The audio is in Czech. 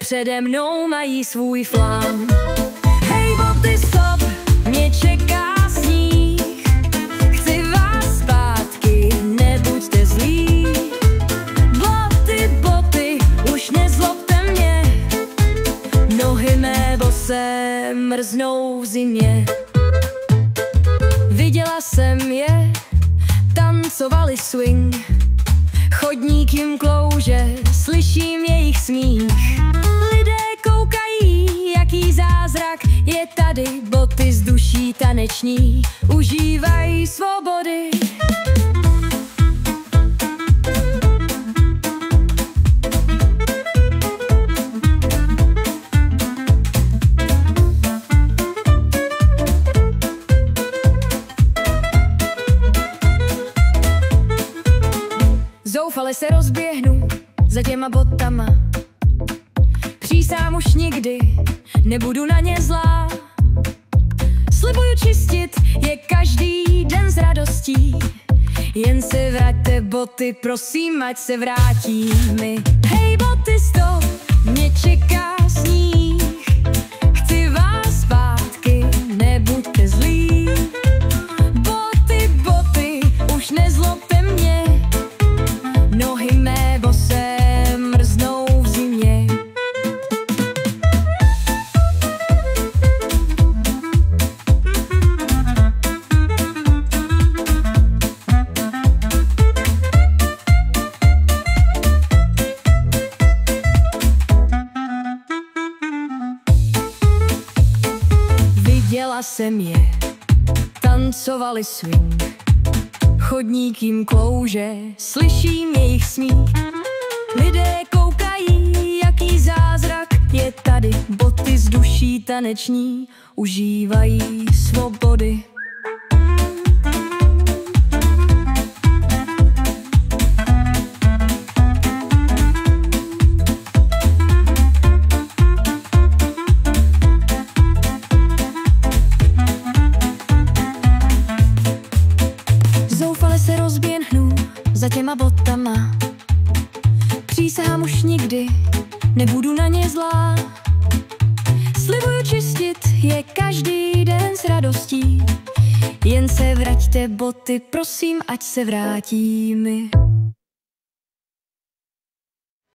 přede mnou mají svůj flám. Hej boty, stop, mě čeká sníh. Chci vás zpátky, nebuďte zlí. Boty, boty, už nezlobte mě. Nohy mé bosé mrznou v zimě. Viděla jsem je, tancovali swing. Chodník jim klouže, slyším jejich smích. Lidé koukají, jaký zázrak je tady. Boty z duší taneční užívají svobody. Zoufale se rozběhnu za těma botama. Přísám, už nikdy nebudu na ně zlá. Slibuju čistit je každý den s radostí. Jen se vraťte boty, prosím, ať se vrátí mi. Hej boty, stop, mě čeká sníh. Chci vás zpátky, nebuďte zlí. Boty, boty, už nezlobte mě. Nohy mé bosé mrznou v zimě. Viděla jsem je, tancovali swing. Chodník jim klouže, slyším jejich smích. Lidé koukají, jaký zázrak je tady. Boty z duší taneční užívají svobody. Zoufale se rozběhnu za těma botama. Přísahám, už nikdy nebudu na ně zlá. Slibuju čistit je každý den s radostí. Jen se vraťte boty, prosím, ať se vrátí mi.